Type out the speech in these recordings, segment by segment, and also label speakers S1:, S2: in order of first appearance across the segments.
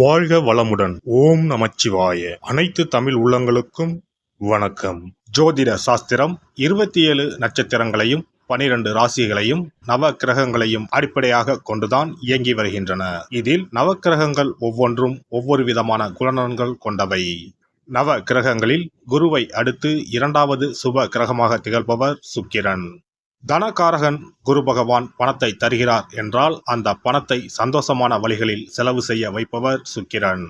S1: வாழ்க வளமுடன். ஓம் நமச்சிவாய. அனைத்து தமிழ் உள்ளங்களுக்கும் வணக்கம். ஜோதிட சாஸ்திரம் 27 நட்சத்திரங்களையும் 12 ராசிகளையும் நவ கிரகங்களையும் அடிப்படையாக கொண்டுதான் இயங்கி வருகின்றன. இதில் நவக்கிரகங்கள் ஒவ்வொன்றும் ஒவ்வொரு விதமான குணநலன்கள் கொண்டவை. நவ கிரகங்களில் குருவை அடுத்து 2வது சுப கிரகமாக திகழ்பவர் சுக்கிரன். தனகாரகன் குரு பகவான் பணத்தை தருகிறார் என்றால் அந்த பணத்தை சந்தோஷமான வழிகளில் செலவு செய்ய வைப்பவர் சுக்கிரன்.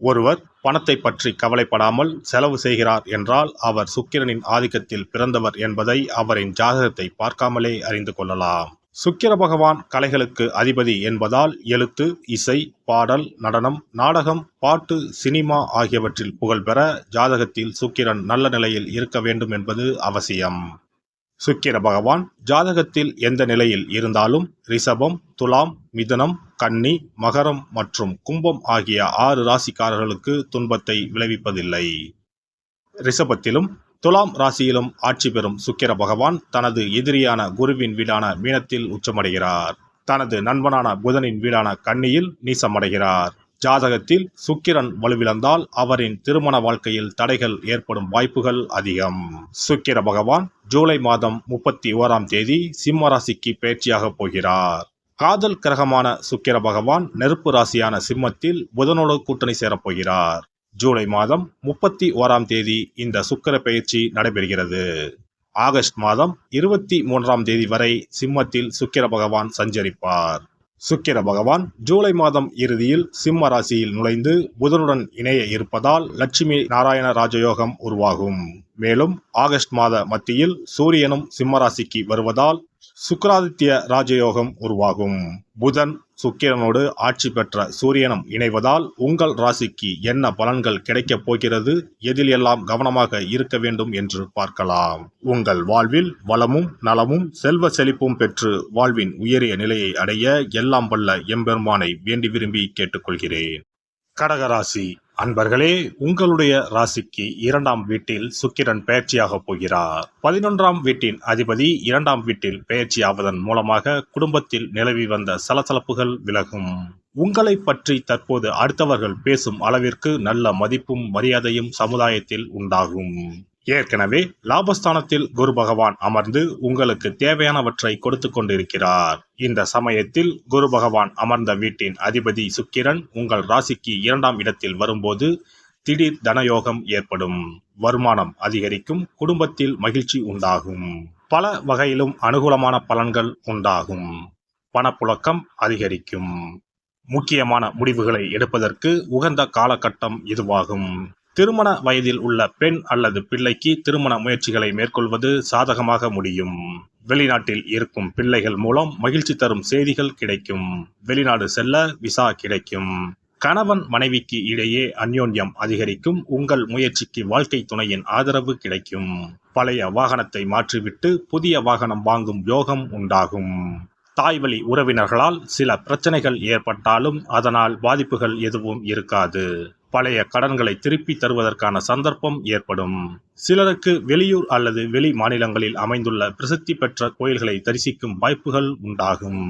S1: ஒருவர் பணத்தை பற்றி கவலைப்படாமல் செலவு செய்கிறார் என்றால் அவர் சுக்கிரனின் ஆதிக்கத்தில் பிறந்தவர் என்பதை அவரின் ஜாதகத்தை பார்க்காமலே அறிந்து கொள்ளலாம். சுக்கிர பகவான் கலைகளுக்கு அதிபதி என்பதால் எழுத்து, இசை, பாடல், நடனம், நாடகம், பாட்டு, சினிமா ஆகியவற்றில் புகழ் பெற ஜாதகத்தில் சுக்கிரன் நல்ல நிலையில் இருக்க வேண்டும் என்பது அவசியம். சுக்கிர பகவான் ஜாதகத்தில் எந்த நிலையில் இருந்தாலும் ரிஷபம், துலாம், மிதுனம், கன்னி, மகரம் மற்றும் கும்பம் ஆகிய 6 ராசிக்காரர்களுக்கு துன்பத்தை விளைவிப்பதில்லை. ரிஷபத்திலும் துலாம் ராசியிலும் ஆட்சி பெறும் சுக்கிர பகவான் தனது எதிரியான குருவின் வீடான மீனத்தில் உச்சமடைகிறார். தனது நண்பனான புதனின் வீடான கன்னியில் நீசமடைகிறார். ஜாதகத்தில் சுக்கிரன் வலுவிழந்தால் அவரின் திருமண வாழ்க்கையில் தடைகள் ஏற்படும் வாய்ப்புகள் அதிகம். சுக்கிர பகவான் ஜூலை மாதம் 31ஆம் தேதி சிம்ம ராசிக்கு பயிற்சியாக போகிறார். காதல் கிரகமான சுக்கிர பகவான் நெருப்பு ராசியான சிம்மத்தில் புதனோடு கூட்டணி சேரப்போகிறார். ஜூலை மாதம் 31ஆம் தேதி இந்த சுக்கிர பயிற்சி நடைபெறுகிறது. ஆகஸ்ட் மாதம் 23ஆம் தேதி வரை சிம்மத்தில் சுக்கிர பகவான் சஞ்சரிப்பார். சுக்கிர பகவான் ஜூலை மாதம் இறுதியில் சிம்ம ராசியில் நுழைந்து புதனுடன் இணைய இருப்பதால் லட்சுமி நாராயண ராஜயோகம் உருவாகும். மேலும் ஆகஸ்ட் மாத மத்தியில் சூரியனும் சிம்ம ராசிக்கு வருவதால் சுக்கிராதித்ய ராஜயோகம் உருவாகும். புதன் சுக்கிரனோடு ஆட்சி பெற்ற சூரியனும் இணைவதால் உங்கள் ராசிக்கு என்ன பலன்கள் கிடைக்கப் போகிறது, எதில் எல்லாம் கவனமாக இருக்க வேண்டும் என்று பார்க்கலாம். உங்கள் வாழ்வில் வளமும் நலமும் செல்வ செழிப்பும் பெற்று வாழ்வின் உயரிய நிலையை அடைய எல்லாம் வல்ல எம்பெருமானை வேண்டி விரும்பி கேட்டுக்கொள்கிறேன். கடகராசி அன்பர்களே, உங்களுடைய ராசிக்கு 2ஆம் வீட்டில் சுக்கிரன் பெயர்ச்சியாக போகிறார். 11ஆம் வீட்டின் அதிபதி 2ஆம் வீட்டில் பெயர்ச்சியாவதன் மூலமாக குடும்பத்தில் நிலவி வந்த சலசலப்புகள் விலகும். உங்களை பற்றி தற்போது அடுத்தவர்கள் பேசும் அளவிற்கு நல்ல மதிப்பும் மரியாதையும் சமுதாயத்தில் உண்டாகும். ஏற்கனவே லாபஸ்தானத்தில் குரு பகவான் அமர்ந்து உங்களுக்கு தேவையானவற்றை கொடுத்து கொண்டிருக்கிறார். இந்த சமயத்தில் குரு பகவான் அமர்ந்த வீட்டின் அதிபதி சுக்கிரன் உங்கள் ராசிக்கு 2ஆம் இடத்தில் வரும்போது திடீர் தனயோகம் ஏற்படும். வருமானம் அதிகரிக்கும். குடும்பத்தில் மகிழ்ச்சி உண்டாகும். பல வகையிலும் அனுகூலமான பலன்கள் உண்டாகும். பணப்புழக்கம் அதிகரிக்கும். முக்கியமான முடிவுகளை எடுப்பதற்கு உகந்த காலகட்டம் இதுவாகும். திருமண வயதில் உள்ள பெண் அல்லது பிள்ளைக்கு திருமண முயற்சிகளை மேற்கொள்வது சாதகமாக முடியும். வெளிநாட்டில் இருக்கும் பிள்ளைகள் மூலம் மகிழ்ச்சி தரும் செய்திகள் கிடைக்கும். வெளிநாடு செல்ல விசா கிடைக்கும். கணவன் மனைவிக்கு இடையே அந்யோன்யம் அதிகரிக்கும். உங்கள் முயற்சிக்கு வாழ்க்கை துணையின் ஆதரவு கிடைக்கும். பழைய வாகனத்தை மாற்றிவிட்டு புதிய வாகனம் வாங்கும் யோகம் உண்டாகும். தாய்வழி உறவினர்களால் சில பிரச்சனைகள் ஏற்பட்டாலும் அதனால் பாதிப்புகள் எதுவும் இருக்காது. பழைய கடன்களை திருப்பி தருவதற்கான சந்தர்ப்பம் ஏற்படும். சிலருக்கு வெளியூர் அல்லது வெளி மாநிலங்களில் அமைந்துள்ள பிரசித்தி பெற்ற கோயில்களை தரிசிக்கும் வாய்ப்புகள் உண்டாகும்.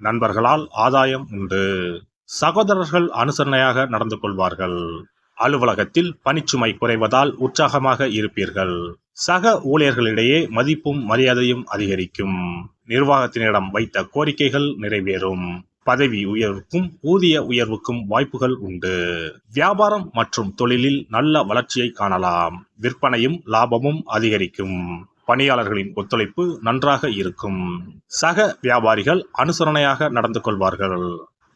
S1: நண்பர்களால் ஆதாயம் உண்டு. சகோதரர்கள் அனுசரணையாக நடந்து கொள்வார்கள். அலுவலகத்தில் பணிச்சுமை குறைவதால் உற்சாகமாக இருப்பீர்கள். சக ஊழியர்களிடையே மதிப்பும் மரியாதையும் அதிகரிக்கும். நிர்வாகத்தினிடம் வைத்த கோரிக்கைகள் நிறைவேறும். பதவி உயர்வுக்கும் ஊதிய உயர்வுக்கும் வாய்ப்புகள் உண்டு. வியாபாரம் மற்றும் தொழிலில் நல்ல வளர்ச்சியை காணலாம். விற்பனையும் லாபமும் அதிகரிக்கும். பணியாளர்களின் ஒத்துழைப்பு நன்றாக இருக்கும். சக வியாபாரிகள் அனுசரணையாக நடந்து கொள்வார்கள்.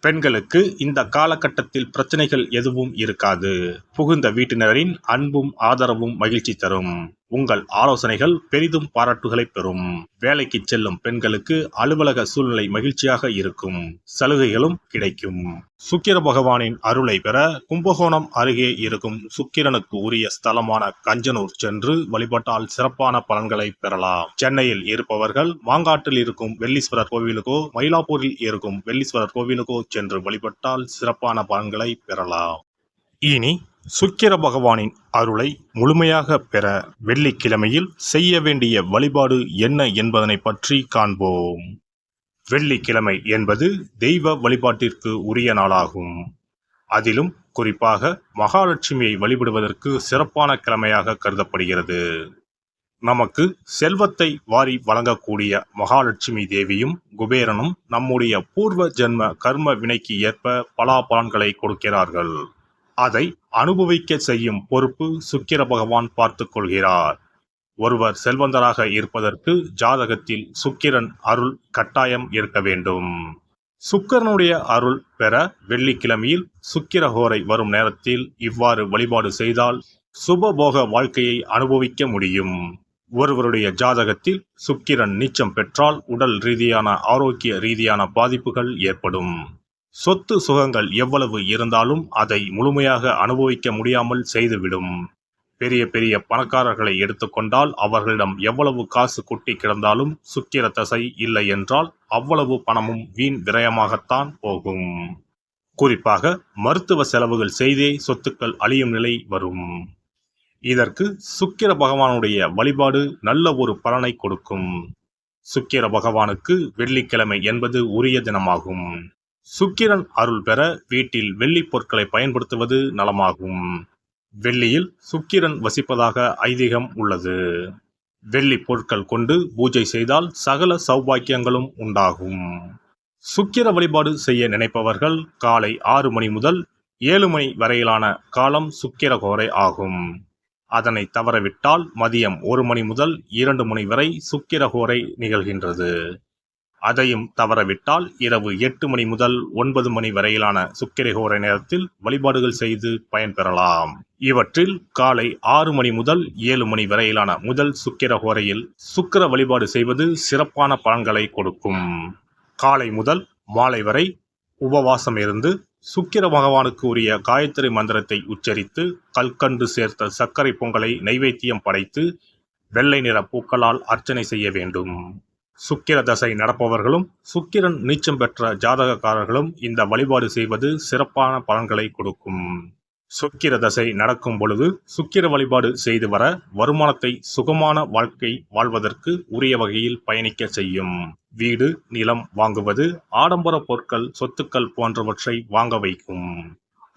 S1: பெண்களுக்கு இந்த காலகட்டத்தில் பிரச்சனைகள் எதுவும் இருக்காது. புகுந்த வீட்டினரின் அன்பும் ஆதரவும் மகிழ்ச்சி தரும். உங்கள் ஆலோசனைகள் பெரிதும் பாராட்டுகளை பெறும். வேலைக்கு செல்லும் பெண்களுக்கு அலுவலக சூழ்நிலை மகிழ்ச்சியாக இருக்கும். சலுகைகளும் கிடைக்கும். சுக்கிர பகவானின் அருளை பெற கும்பகோணம் அருகே இருக்கும் சுக்கிரனுக்கு உரிய ஸ்தலமான கஞ்சனூர் சென்று வழிபட்டால் சிறப்பான பலன்களை பெறலாம். சென்னையில் இருப்பவர்கள் மாங்காட்டில் இருக்கும் வெள்ளீஸ்வரர் கோவிலுக்கோ மயிலாப்பூரில் இருக்கும் வெள்ளீஸ்வரர் கோவிலுக்கோ சென்று வழிபட்டால் சிறப்பான பலன்களை பெறலாம். இனி சுக்கிர பகவானின் அருளை முழுமையாக பெற வெள்ளிக்கிழமையில் செய்ய வேண்டிய வழிபாடு என்ன என்பதனை பற்றி காண்போம். வெள்ளிக்கிழமை என்பது தெய்வ வழிபாட்டிற்கு உரிய நாளாகும். அதிலும் குறிப்பாக மகாலட்சுமியை வழிபடுவதற்கு சிறப்பான கிழமையாக கருதப்படுகிறது. நமக்கு செல்வத்தை வாரி வழங்கக்கூடிய மகாலட்சுமி தேவியும் குபேரனும் நம்முடைய பூர்வ ஜென்ம கர்ம வினைக்கு ஏற்ப பலாபலன்களை கொடுக்கிறார்கள். அதை அனுபவிக்க செய்யும் பொறுப்பு சுக்கிர பகவான் பார்த்துக் கொள்கிறார். ஒருவர் செல்வந்தராக இருப்பதற்கு ஜாதகத்தில் சுக்கிரன் அருள் கட்டாயம் இருக்க வேண்டும். சுக்கிரனுடைய அருள் பெற வெள்ளிக்கிழமையில் சுக்கிரஹோரை வரும் நேரத்தில் இவ்வாறு வழிபாடு செய்தால் சுபபோக வாழ்க்கையை அனுபவிக்க முடியும். ஒருவருடைய ஜாதகத்தில் சுக்கிரன் நீச்சம் பெற்றால் உடல் ரீதியான ஆரோக்கிய ரீதியான பாதிப்புகள் ஏற்படும். சொத்து சுகங்கள் எவ்வளவு இருந்தாலும் அதை முழுமையாக அனுபவிக்க முடியாமல் செய்துவிடும். பெரிய பெரிய பணக்காரர்களை எடுத்துக்கொண்டால் அவர்களிடம் எவ்வளவு காசு கொட்டி கிடந்தாலும் சுக்கிர தசை இல்லை என்றால் அவ்வளவு பணமும் வீண் விரயமாகத்தான் போகும். குறிப்பாக மருத்துவ செலவுகள் செய்தே சொத்துக்கள் அழியும் நிலை வரும். இதற்கு சுக்கிர பகவானுடைய வழிபாடு நல்ல ஒரு பலனை கொடுக்கும். சுக்கிர பகவானுக்கு வெள்ளிக்கிழமை என்பது உரிய தினமாகும். சுக்கிரன் அருள் பெற வீட்டில் வெள்ளி பொருட்களை பயன்படுத்துவது நலமாகும். வெள்ளியில் சுக்கிரன் வசிப்பதாக ஐதீகம் உள்ளது. வெள்ளி பொருட்கள் கொண்டு பூஜை செய்தால் சகல சௌபாக்கியங்களும் உண்டாகும். சுக்கிர வழிபாடு செய்ய நினைப்பவர்கள் காலை 6 மணி முதல் 7 மணி வரையிலான காலம் சுக்கிரஹோரை ஆகும். அதனை தவறவிட்டால் மதியம் 1 மணி முதல் 2 மணி வரை சுக்கிரஹோரை நிகழ்கின்றது. அதையும் தவறவிட்டால் இரவு 8 மணி முதல் 9 மணி வரையிலான சுக்கிரஹோரை நேரத்தில் வழிபாடுகள் செய்து பயன்பெறலாம். இவற்றில் காலை 6 மணி முதல் 7 மணி வரையிலான முதல் சுக்கிரஹோரையில் சுக்கிர வழிபாடு செய்வது சிறப்பான பலன்களை கொடுக்கும். காலை முதல் மாலை வரை உபவாசம் இருந்து சுக்கிர பகவானுக்கு உரிய காயத்ரி மந்திரத்தை உச்சரித்து கல்கண்டு சேர்த்த சர்க்கரை பொங்கலை நைவேத்தியம் படைத்து வெள்ளை நிற பூக்களால் அர்ச்சனை செய்ய வேண்டும். சுக்கிர தசை நடப்பவர்களும் சுக்கிரன் நீச்சம் பெற்ற ஜாதகக்காரர்களும் இந்த வழிபாடு செய்வது சிறப்பான பலன்களை கொடுக்கும். சுக்கிர தசை நடக்கும் பொழுது சுக்கிர வழிபாடு செய்து வர வருமானத்தை சுகமான வாழ்க்கை வாழ்வதற்கு உரிய வகையில் பயணிக்க செய்யும். வீடு நிலம் வாங்குவது, ஆடம்பர பொருட்கள் சொத்துக்கள் போன்றவற்றை வாங்க வைக்கும்.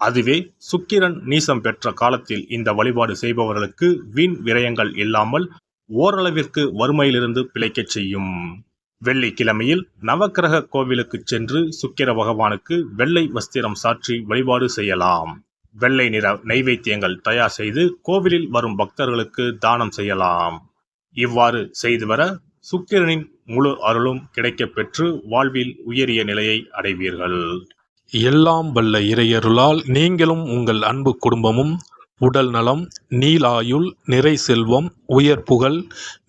S1: அதுவே சுக்கிரன் நீசம் பெற்ற காலத்தில் இந்த வழிபாடு செய்பவர்களுக்கு வீண் விரயங்கள் இல்லாமல் ஓரளவிற்கு வறுமையிலிருந்து பிழைக்கச் செய்யும். வெள்ளிக்கிழமையில் நவக்கிரக கோவிலுக்கு சென்று சுக்கிர பகவானுக்கு வெள்ளை வஸ்திரம் சாற்றி வழிபாடு செய்யலாம். வெள்ளை நிற நைவேத்தியங்கள் தயார் செய்து கோவிலில் வரும் பக்தர்களுக்கு தானம் செய்யலாம். இவ்வாறு செய்து வர சுக்கிரனின் முழு அருளும் கிடைக்கப் பெற்று வாழ்வில் உயரிய நிலையை அடைவீர்கள்.
S2: எல்லாம் வல்ல இறையருளால் நீங்களும் உங்கள் அன்பு குடும்பமும் உடல் நலம், நீலாயுள், நிறை செல்வம், உயர் புகழ்,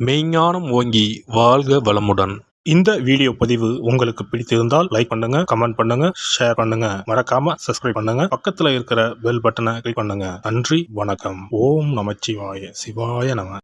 S2: மெய்ஞானம் ஓங்கி வாழ்க வளமுடன்.
S1: இந்த வீடியோ பதிவு உங்களுக்கு பிடித்திருந்தால் லைக் பண்ணுங்க, கமெண்ட் பண்ணுங்க, ஷேர் பண்ணுங்க, மறக்காம சப்ஸ்கிரைப் பண்ணுங்க, பக்கத்துல இருக்கிற பெல் பட்டனை கிளிக் பண்ணுங்க. நன்றி, வணக்கம். ஓம் நமச்சிவாய. சிவாய நம.